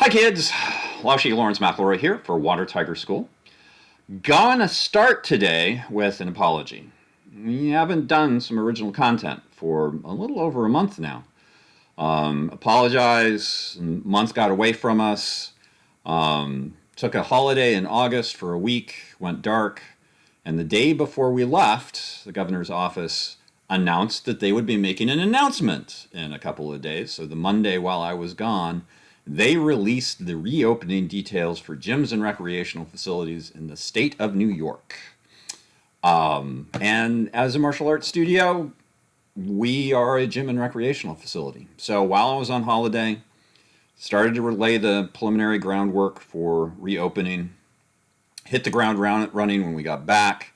Hi kids, Laoshi Laurince McElroy here for Water Tiger School. Gonna start today with an apology. We haven't done some original content for a little over a month now. Apologize, month got away from us. Took a holiday in August for a week, went dark, and the day before we left, the governor's office announced that they would be making an announcement in a couple of days. So the Monday while I was gone, they released the reopening details for gyms and recreational facilities in the state of New York. And as a martial arts studio, we are a gym and recreational facility. So while I was on holiday, started to relay the preliminary groundwork for reopening, hit the ground running when we got back,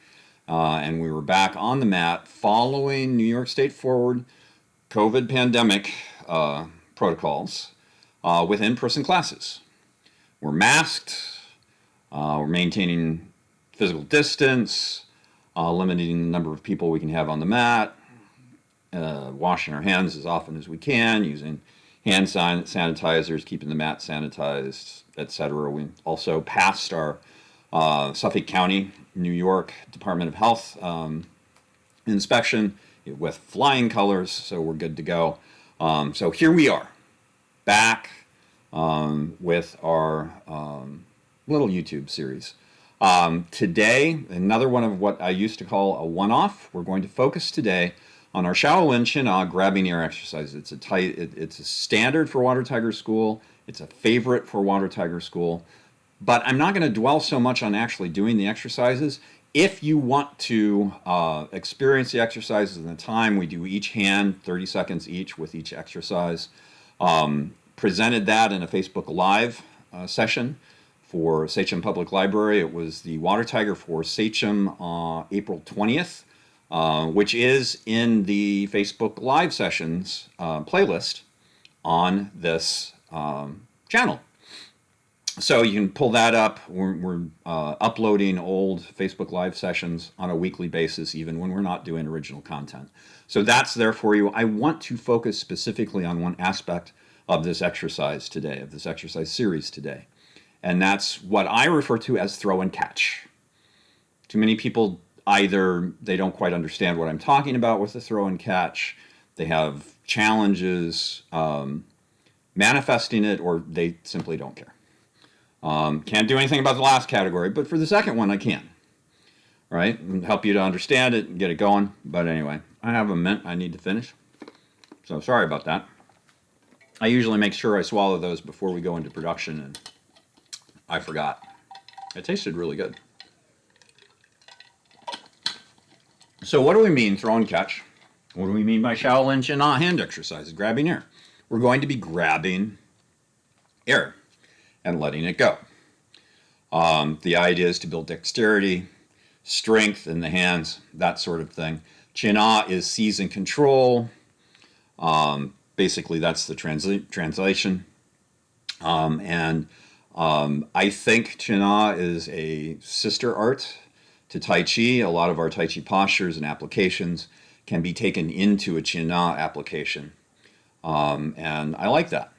and we were back on the mat following New York State Forward COVID pandemic protocols. With in-person classes. We're masked, we're maintaining physical distance, limiting the number of people we can have on the mat, washing our hands as often as we can, using hand sanitizers, keeping the mat sanitized, etc. We also passed our Suffolk County, New York Department of Health inspection with flying colors, so we're good to go. So here we are, back with our little YouTube series. Today, another one of what I used to call a one-off. We're going to focus today on our Shaolin Qigong grabbing air exercise. It's a standard for Water Tiger School. It's a favorite for Water Tiger School. But I'm not going to dwell so much on actually doing the exercises. If you want to experience the exercises in the time, we do each hand, 30 seconds each with each exercise. Presented that in a Facebook Live session for Sachem Public Library. It was the Water Tiger for Sachem April 20th, which is in the Facebook Live sessions playlist on this channel. So you can pull that up. We're uploading old Facebook Live sessions on a weekly basis, even when we're not doing original content. So that's there for you. I want to focus specifically on one aspect of this exercise today, of this exercise series today. And that's what I refer to as throw and catch. Too many people, either they don't quite understand what I'm talking about with the throw and catch, they have challenges manifesting it, or they simply don't care. Can't do anything about the last category, but for the second one, I can. Right? And help you to understand it and get it going. But anyway, I have a mint I need to finish. So sorry about that. I usually make sure I swallow those before we go into production, and I forgot. It tasted really good. So what do we mean throw and catch? What do we mean by Shaolin Qigong hand exercises, grabbing air? We're going to be grabbing air and letting it go. The idea is to build dexterity, strength in the hands, that sort of thing. Qigong is seize and control. Basically, that's the translation. I think Qigong is a sister art to Tai Chi. A lot of our Tai Chi postures and applications can be taken into a Qigong application. And I like that.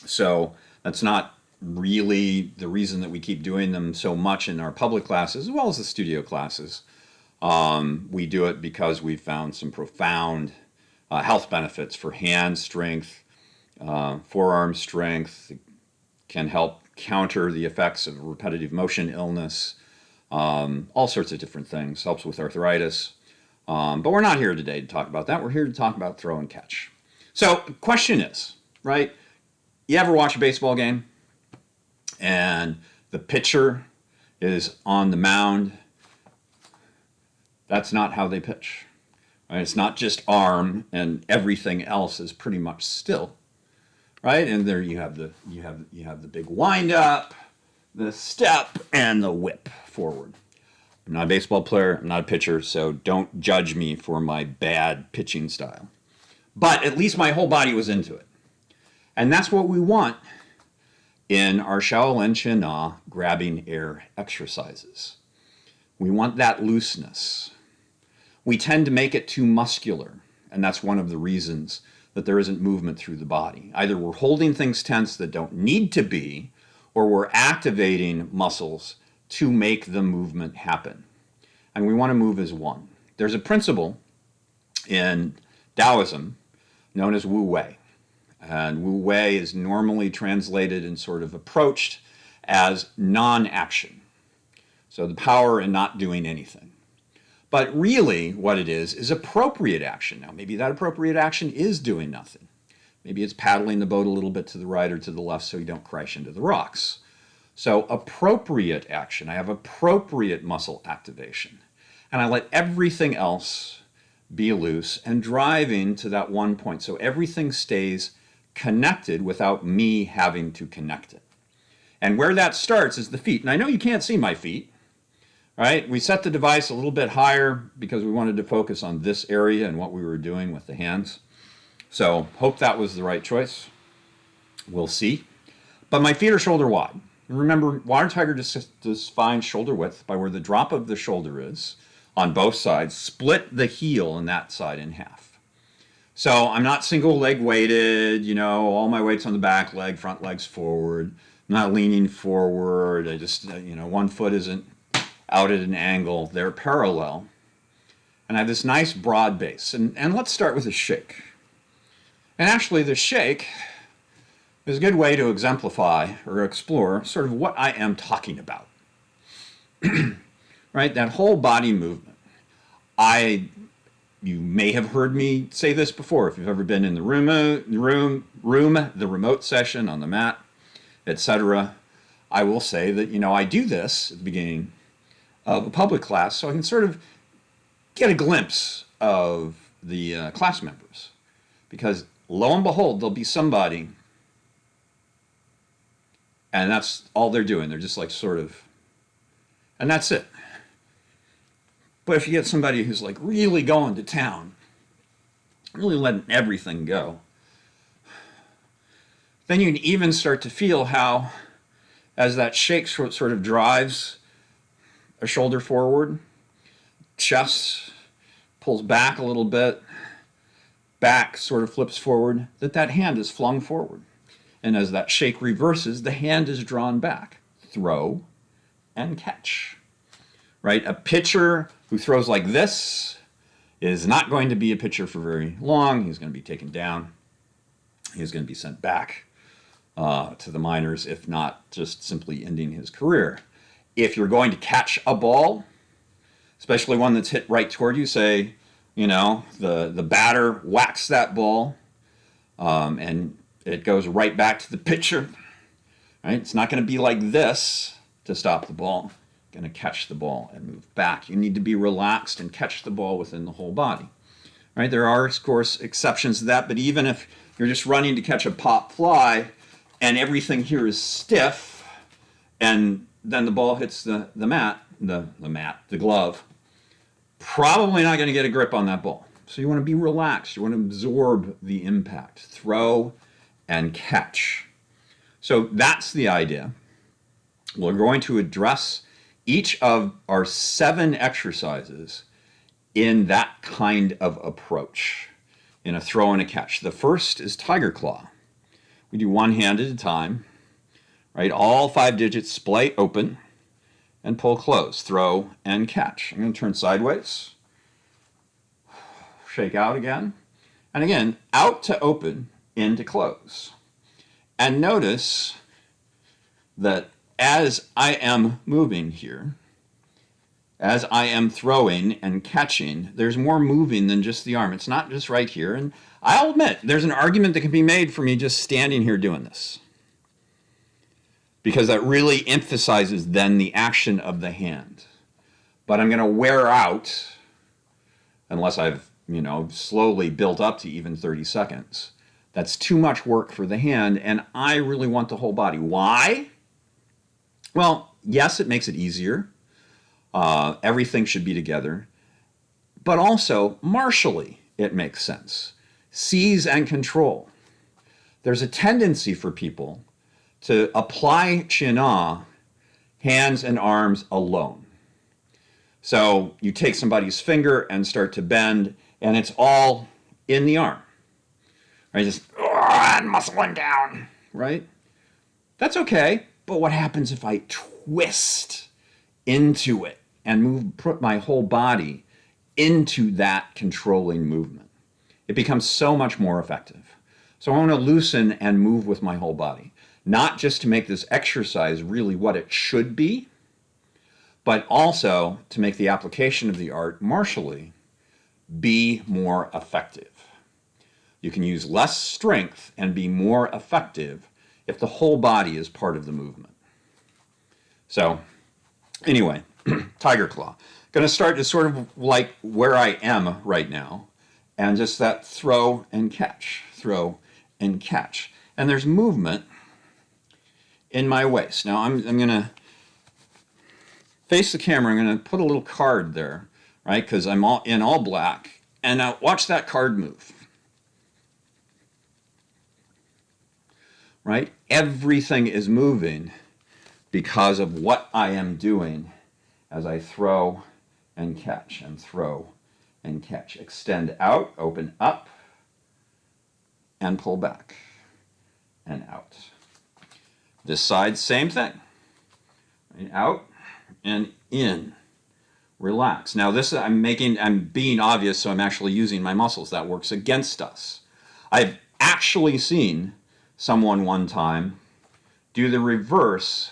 So that's not really the reason that we keep doing them so much in our public classes, as well as the studio classes. We do it because we've found some profound health benefits for hand strength, forearm strength. It can help counter the effects of repetitive motion illness, all sorts of different things. Helps with arthritis. But we're not here today to talk about that. We're here to talk about throw and catch. So the question is, right, you ever watch a baseball game and the pitcher is on the mound? That's not how they pitch. Right? It's not just arm, and everything else is pretty much still, right? And there you have the big wind up, the step, and the whip forward. I'm not a baseball player. I'm not a pitcher, so don't judge me for my bad pitching style. But at least my whole body was into it, and that's what we want in our Shaolin Qigong grabbing air exercises. We want that looseness. We tend to make it too muscular, and that's one of the reasons that there isn't movement through the body. Either we're holding things tense that don't need to be, or we're activating muscles to make the movement happen. And we want to move as one. There's a principle in Taoism known as Wu Wei. And Wu Wei is normally translated and sort of approached as non-action. So the power in not doing anything. But really what it is appropriate action. Now maybe that appropriate action is doing nothing. Maybe it's paddling the boat a little bit to the right or to the left so you don't crash into the rocks. So appropriate action. I have appropriate muscle activation. And I let everything else be loose and driving to that one point. So everything stays connected without me having to connect it. And where that starts is the feet. And I know you can't see my feet, right? We set the device a little bit higher because we wanted to focus on this area and what we were doing with the hands. So hope that was the right choice. We'll see. But my feet are shoulder wide. Remember, water tiger defines shoulder width by where the drop of the shoulder is on both sides. Split the heel on that side in half. So I'm not single leg weighted, you know, all my weight's on the back leg, front leg's forward. I'm not leaning forward. I just, you know, one foot isn't out at an angle. They're parallel. And I have this nice broad base. And let's start with a shake. And actually the shake is a good way to exemplify or explore sort of what I am talking about. Right? That whole body movement. You may have heard me say this before if you've ever been in the the remote session on the mat, etc. I will say that, you know, I do this at the beginning of a public class so I can sort of get a glimpse of the class members. Because lo and behold, there'll be somebody and that's all they're doing. They're just like sort of, and that's it. But if you get somebody who's like really going to town, really letting everything go, then you can even start to feel how, as that shake sort of drives a shoulder forward, chest pulls back a little bit, back sort of flips forward, that hand is flung forward. And as that shake reverses, the hand is drawn back. Throw and catch. Right? A pitcher who throws like this is not going to be a pitcher for very long. He's going to be taken down. He's going to be sent back to the minors, if not just simply ending his career. If you're going to catch a ball, especially one that's hit right toward you, say, you know, the batter whacks that ball and it goes right back to the pitcher. Right? It's not going to be like this to stop the ball. Going to catch the ball and move back. You need to be relaxed and catch the ball within the whole body. Right? There are, of course, exceptions to that, but even if you're just running to catch a pop fly and everything here is stiff and then the ball hits the glove, probably not going to get a grip on that ball. So you want to be relaxed. You want to absorb the impact. Throw and catch. So that's the idea. We're going to address each of our 7 exercises in that kind of approach, in a throw and a catch. The first is tiger claw. We do one hand at a time, right? All 5 digits splay open and pull close, throw and catch. I'm going to turn sideways, shake out again, and again, out to open, in to close. And notice that as I am moving here, as I am throwing and catching, there's more moving than just the arm. It's not just right here. And I'll admit, there's an argument that can be made for me just standing here doing this, because that really emphasizes then the action of the hand. But I'm going to wear out, unless I've, you know, slowly built up to even 30 seconds. That's too much work for the hand, and I really want the whole body. Why? Well, yes, it makes it easier. Everything should be together. But also, martially, it makes sense. Seize and control. There's a tendency for people to apply Qigong, hands and arms alone. So you take somebody's finger and start to bend, and it's all in the arm. Right? Just muscling down, right? That's okay. But what happens if I twist into it and put my whole body into that controlling movement? It becomes so much more effective. So I want to loosen and move with my whole body, not just to make this exercise really what it should be, but also to make the application of the art martially be more effective. You can use less strength and be more effective if the whole body is part of the movement. So anyway, Tiger Claw. Going to start just sort of like where I am right now, and just that throw and catch, throw and catch. And there's movement in my waist. Now I'm going to face the camera. I'm going to put a little card there, right? Because I'm all in all black. And now watch that card move. Right? Everything is moving because of what I am doing as I throw and catch and throw and catch. Extend out, open up, and pull back and out. This side, same thing. Right? Out and in. Relax. Now this I'm being obvious, so I'm actually using my muscles. That works against us. I've actually seen someone one time do the reverse.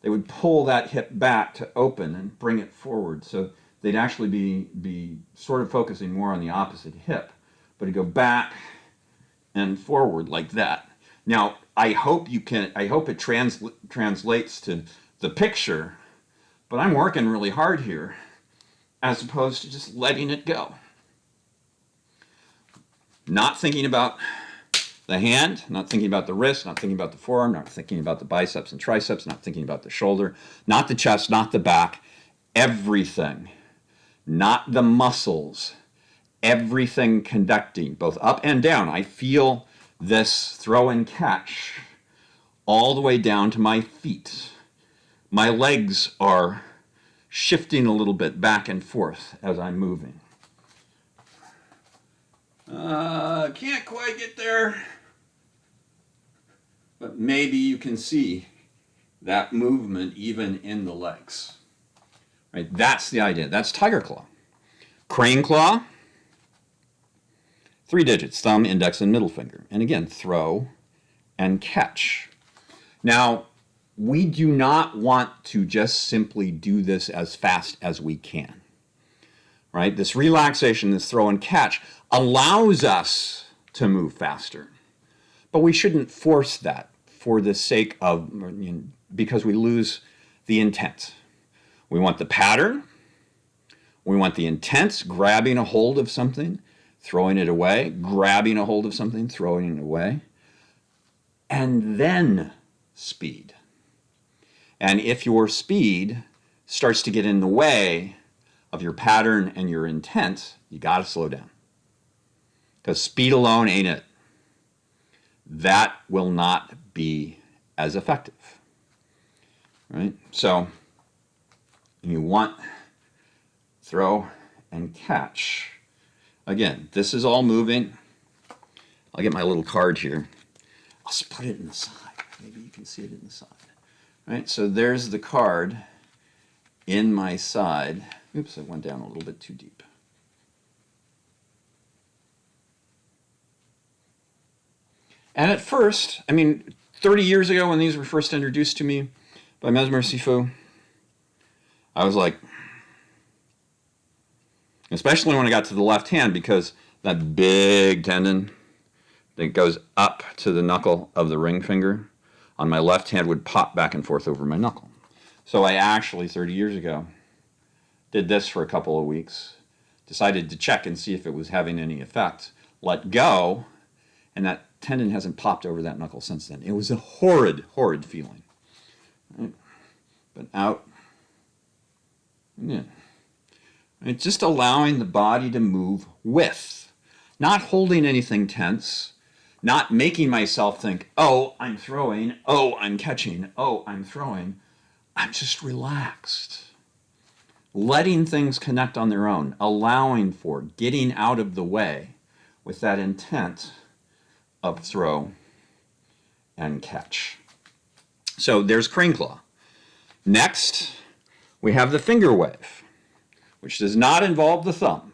They would pull that hip back to open and bring it forward. So they'd actually be sort of focusing more on the opposite hip, but it'd go back and forward like that. Now, I hope it translates to the picture, but I'm working really hard here as opposed to just letting it go. Not thinking about the hand, not thinking about the wrist, not thinking about the forearm, not thinking about the biceps and triceps, not thinking about the shoulder, not the chest, not the back, everything, not the muscles, everything conducting, both up and down. I feel this throw and catch all the way down to my feet. My legs are shifting a little bit back and forth as I'm moving. Can't quite get there. But maybe you can see that movement even in the legs. Right? That's the idea. That's Tiger Claw. Crane Claw, 3 digits, thumb, index, and middle finger. And again, throw and catch. Now, we do not want to just simply do this as fast as we can. Right? This relaxation, this throw and catch, allows us to move faster. But we shouldn't force that for the sake of, because we lose the intent. We want the pattern. We want the intent, grabbing a hold of something, throwing it away, grabbing a hold of something, throwing it away, and then speed. And if your speed starts to get in the way of your pattern and your intent, you got to slow down. Because speed alone ain't it. That will not be as effective, right? So you want throw and catch. Again, this is all moving. I'll get my little card here. I'll just put it in the side. Maybe you can see it in the side. Right, so there's the card in my side. Oops, I went down a little bit too deep. And at first, 30 years ago when these were first introduced to me by Mesmer Sifu, I was like, especially when I got to the left hand, because that big tendon that goes up to the knuckle of the ring finger on my left hand would pop back and forth over my knuckle. So I actually, 30 years ago, did this for a couple of weeks, decided to check and see if it was having any effect, let go, and that tendon hasn't popped over that knuckle since then. It was a horrid, horrid feeling. Right? But out and in. Right? Just allowing the body to move with, not holding anything tense, not making myself think, oh, I'm throwing, oh, I'm catching, oh, I'm throwing. I'm just relaxed. Letting things connect on their own, allowing for, getting out of the way with that intent of throw and catch. So there's crane claw. Next, we have the finger wave, which does not involve the thumb.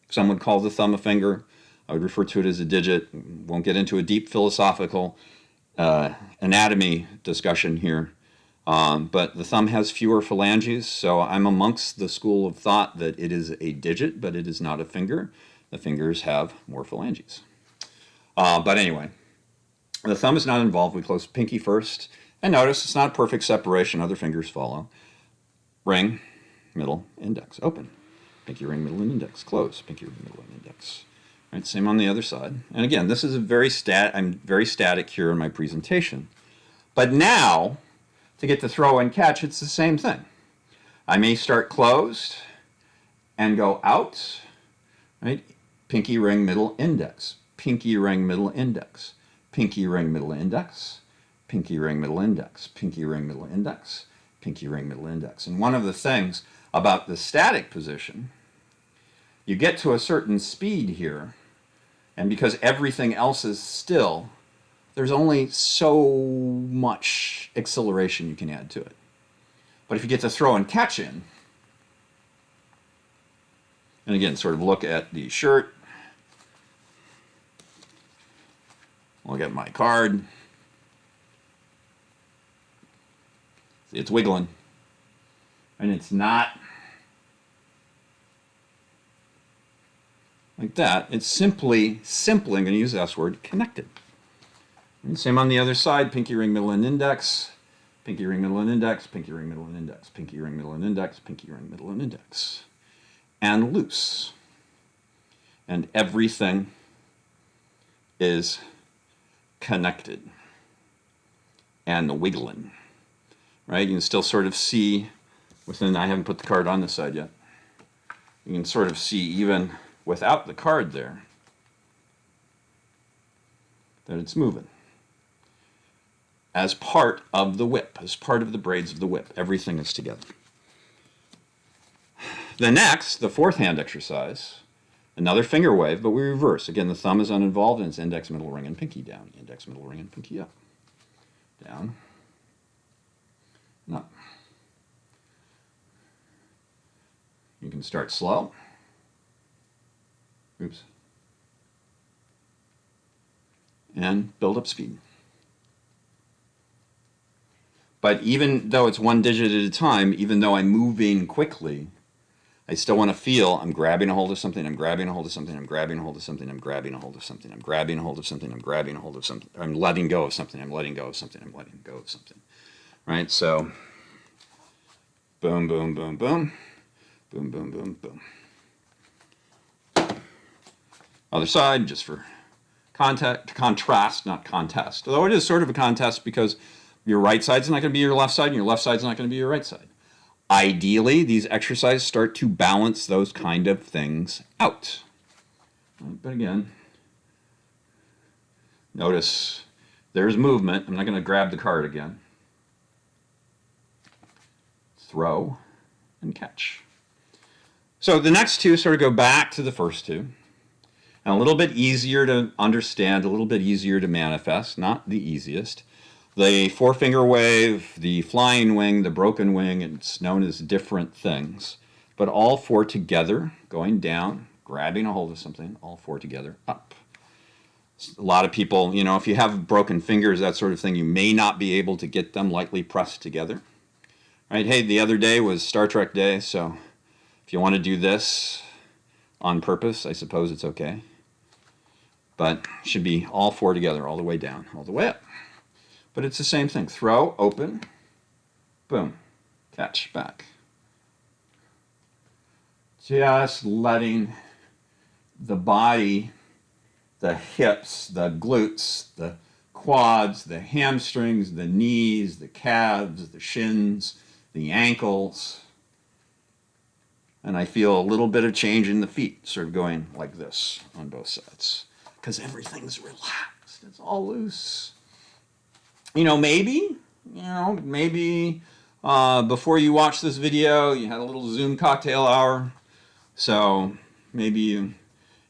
Some would call the thumb a finger. I would refer to it as a digit. Won't get into a deep philosophical anatomy discussion here. But the thumb has fewer phalanges, so I'm amongst the school of thought that it is a digit, but it is not a finger. The fingers have more phalanges. But anyway, the thumb is not involved. We close pinky first. And notice it's not a perfect separation. Other fingers follow. Ring, middle, index, open. Pinky ring, middle, and index, close. Pinky ring, middle, and index. Right, same on the other side. And again, this is I'm very static here in my presentation. But now, to get the throw and catch, it's the same thing. I may start closed and go out, right? Pinky ring, middle, index. Pinky ring, middle, index. Pinky ring, middle, index. Pinky ring, middle, index. Pinky ring, middle, index. Pinky ring, middle, index. And one of the things about the static position, you get to a certain speed here, and because everything else is still, there's only so much acceleration you can add to it. But if you get the throw and catch in, and again, sort of look at the shirt, look at my card, see, it's wiggling, and it's not like that. It's simply, I'm going to use the S word, connected. And same on the other side, pinky ring, middle, and index, pinky ring, middle, and index, pinky ring, middle, and index, pinky ring, middle, and index, pinky ring, middle, and index. And loose. And everything is connected and wiggling, right? You can still sort of see within, I haven't put the card on this side yet. You can sort of see even without the card there that it's moving. As part of the whip, as part of the braids of the whip, everything is together. The fourth hand exercise, another finger wave, but we reverse. Again, the thumb is uninvolved, and it's index, middle, ring, and pinky down. Index, middle, ring, and pinky up. Down, and up. You can start slow. Oops. And build up speed. But even though it's one digit at a time, even though I'm moving quickly, I still want to feel I'm grabbing a hold of something, I'm grabbing a hold of something, I'm grabbing a hold of something, I'm grabbing a hold of something, I'm grabbing a hold of something, I'm grabbing a hold of something, I'm letting go of something, I'm letting go of something, I'm letting go of something. Right? So, boom, boom, boom, boom, boom, boom, boom, boom. Other side, just for contrast, not contest. Although it is sort of a contest because your right side's not going to be your left side, and your left side's not going to be your right side. Ideally, these exercises start to balance those kind of things out. But again, notice there's movement. I'm not going to grab the card again. Throw and catch. So the next two sort of go back to the first two. And a little bit easier to understand, a little bit easier to manifest, not the easiest. The four-finger wave, the flying wing, the broken wing, it's known as different things. But all four together, going down, grabbing a hold of something, all four together, up. A lot of people, you know, if you have broken fingers, that sort of thing, you may not be able to get them lightly pressed together. Right? Hey, the other day was Star Trek Day, so if you want to do this on purpose, I suppose it's okay. But it should be all four together, all the way down, all the way up. But it's the same thing. Throw, open, boom, catch, back. Just letting the body, the hips, the glutes, the quads, the hamstrings, the knees, the calves, the shins, the ankles. And I feel a little bit of change in the feet, sort of going like this on both sides. Because everything's relaxed. It's all loose. You know, maybe before you watch this video, you had a little Zoom cocktail hour. So maybe you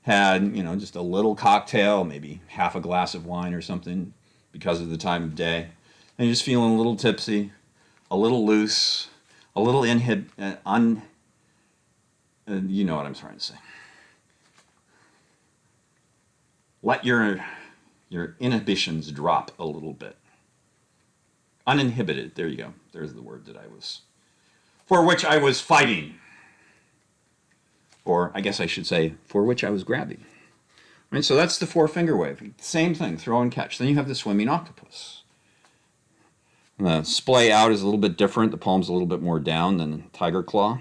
had, you know, just a little cocktail, maybe half a glass of wine or something because of the time of day, and you're just feeling a little tipsy, a little loose, a little you know what I'm trying to say. Let your inhibitions drop a little bit. Uninhibited, there you go. There's the word for which I was fighting. Or I guess I should say, for which I was grabbing. Right, so that's the 4-finger wave. Same thing, throw and catch. Then you have the swimming octopus. And the splay out is a little bit different. The palm's a little bit more down than tiger claw.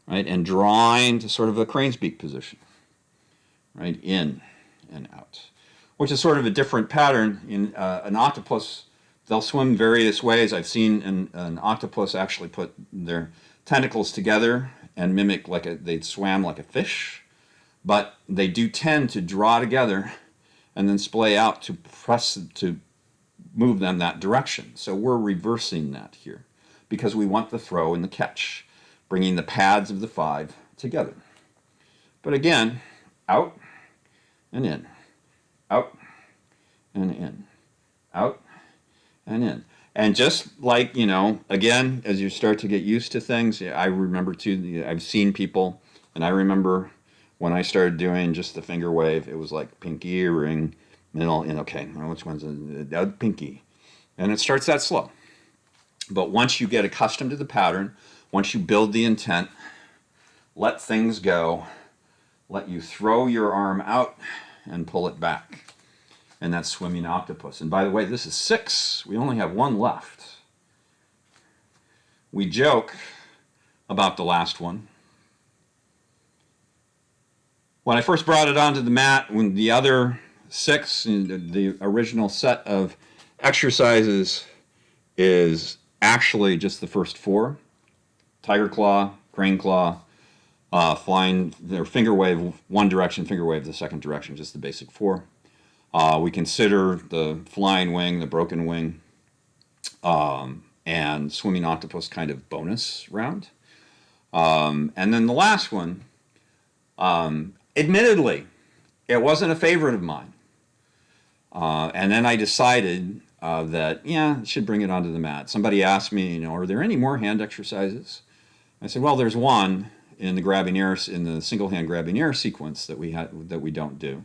Right, and drawing to sort of a crane's beak position. Right, in and out. Which is sort of a different pattern. In an octopus, they'll swim various ways. I've seen an octopus actually put their tentacles together and mimic they swam like a fish, but they do tend to draw together and then splay out to move them that direction. So we're reversing that here because we want the throw and the catch, bringing the pads of the 5 together. But again, out and in, out and in, out and in. And just like, you know, again, as you start to get used to things, I remember too, I've seen people, and I remember when I started doing just the finger wave, it was like pinky, ring, middle, and okay, which one's pinky? And it starts that slow. But once you get accustomed to the pattern, once you build the intent, let things go, let you throw your arm out and pull it back. And that's swimming octopus. And by the way, this is 6. We only have 1 left. We joke about the last one. When I first brought it onto the mat, when the other 6, the original set of exercises is actually just the first 4. Tiger claw, crane claw, flying, their finger wave, one direction, finger wave the second direction, just the basic 4. We consider the flying wing, the broken wing, and swimming octopus kind of bonus round. And then the last one, admittedly, it wasn't a favorite of mine. And then I decided that, I should bring it onto the mat. Somebody asked me, you know, are there any more hand exercises? I said, well, there's one in the grabbing air, in the single hand grabbing air sequence that we don't do.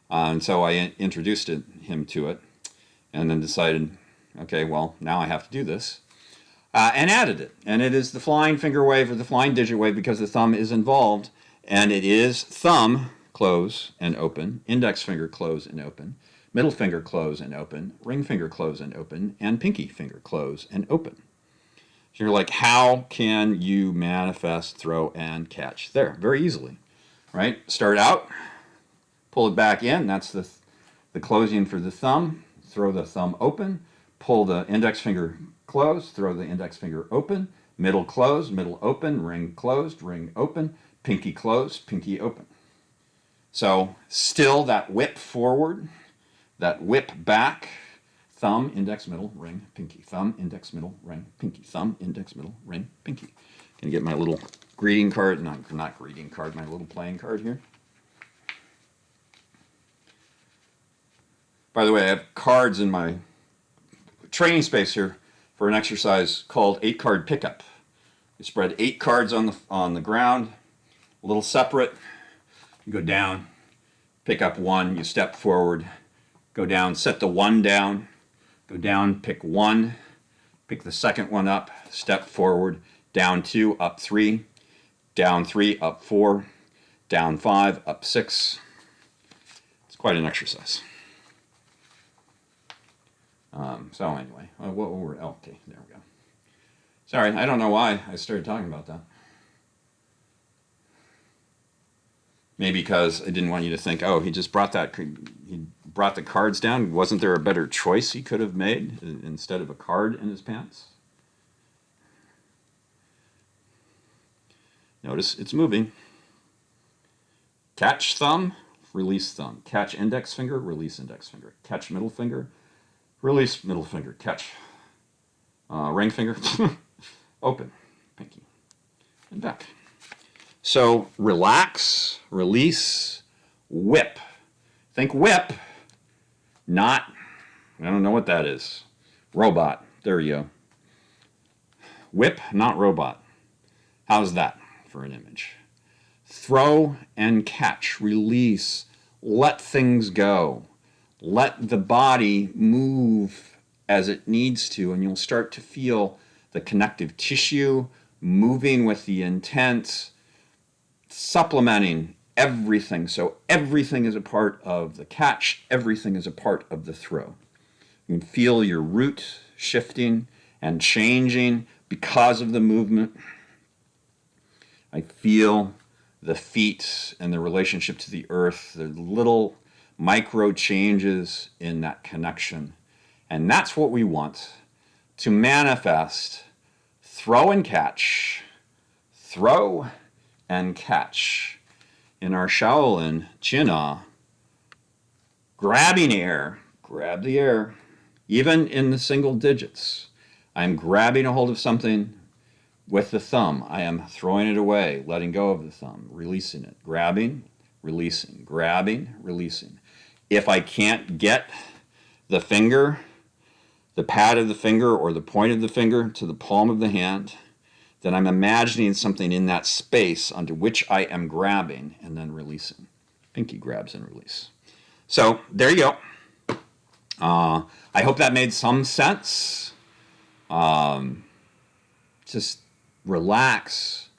And so I introduced him to it and then decided, okay, well, now I have to do this. And added it. And it is the flying finger wave or the flying digit wave because the thumb is involved. And it is thumb, close and open, index finger, close and open, middle finger, close and open, ring finger, close and open, and pinky finger, close and open. So you're like, how can you manifest, throw, and catch there? Very easily, right? Start out. Pull it back in, that's the closing for the thumb. Throw the thumb open, pull the index finger close, throw the index finger open, middle closed, middle open, ring closed, ring open, pinky closed, pinky open. So still that whip forward, that whip back, thumb, index, middle, ring, pinky, thumb, index, middle, ring, pinky, thumb, index, middle, ring, pinky. Gonna get my little greeting card, not greeting card, my little playing card here. By the way, I have cards in my training space here for an exercise called 8-card pickup. You spread 8 cards on the ground, a little separate. You go down, pick up 1, you step forward, go down, set the 1 down, go down, pick 1, pick the second one up, step forward, down 2, up 3, down 3, up 4, down 5, up 6. It's quite an exercise. So anyway, okay, there we go. Sorry, I don't know why I started talking about that. Maybe because I didn't want you to think, oh, he brought the cards down. Wasn't there a better choice he could have made instead of a card in his pants? Notice it's moving. Catch thumb, release thumb. Catch index finger, release index finger. Catch middle finger, release middle finger. Catch ring finger, open, pinky, and back. So relax, release, Whip. Think whip, not, I don't know what that is. Robot. There you go. Whip, not robot. How's that for an image? Throw and catch, release, let things go. Let the body move as it needs to, and you'll start to feel the connective tissue moving with the intent, supplementing everything. So everything is a part of the catch, everything is a part of the throw. You can feel your root shifting and changing because of the movement. I feel the feet and the relationship to the earth, the little micro changes in that connection. And that's what we want to manifest. Throw and catch. Throw and catch. In our Shaolin Qigong, grabbing air, grab the air, even in the single digits. I'm grabbing a hold of something with the thumb. I am throwing it away, letting go of the thumb, releasing it, grabbing, releasing, grabbing, releasing. If I can't get the finger, the pad of the finger or the point of the finger to the palm of the hand, then I'm imagining something in that space onto which I am grabbing and then releasing. Pinky grabs and release. So there you go. I hope that made some sense. Just relax.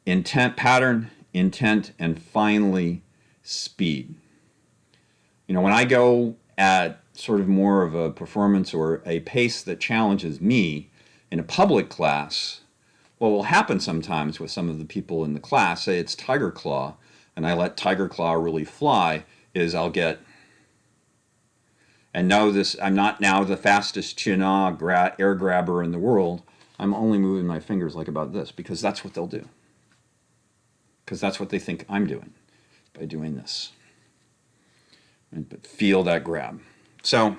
Intent, pattern, intent, and finally speed. You know, when I go at sort of more of a performance or a pace that challenges me in a public class, what will happen sometimes with some of the people in the class, say it's Tiger Claw, and I let Tiger Claw really fly, is I'll get, and know this, I'm not now the fastest Qigong air grabber in the world. I'm only moving my fingers like about this, because that's what they'll do. Because that's what they think I'm doing by doing this. But feel that grab. So,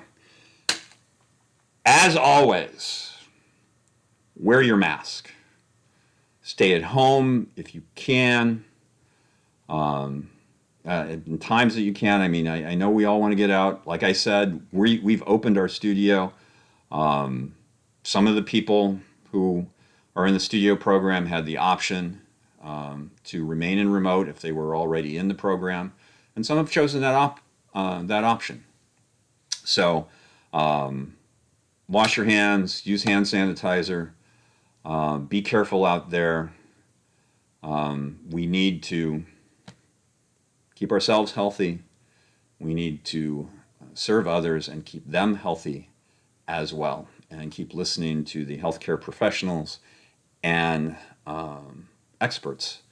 as always, wear your mask. Stay at home if you can. In times that you can. I mean, I know we all want to get out. Like I said, we've opened our studio. Some of the people who are in the studio program had the option to remain in remote if they were already in the program, and some have chosen that option. So, wash your hands, use hand sanitizer, be careful out there. We need to keep ourselves healthy. We need to serve others and keep them healthy as well, and keep listening to the healthcare professionals and experts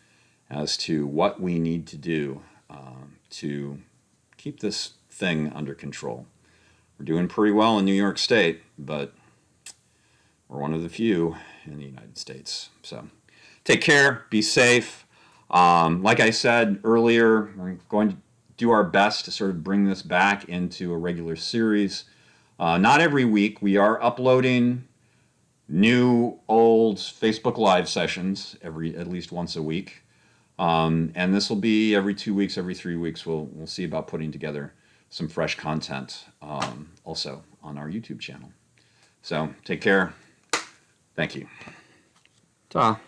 as to what we need to do to keep this thing under control. We're doing pretty well in New York State, but we're one of the few in the United States. So take care, be safe. Like I said earlier, we're going to do our best to sort of bring this back into a regular series. Not every week. We are uploading new, old Facebook Live sessions at least once a week. And this will be every 2 weeks, every 3 weeks. We'll see about putting together some fresh content also on our YouTube channel. So take care. Thank you. Ta.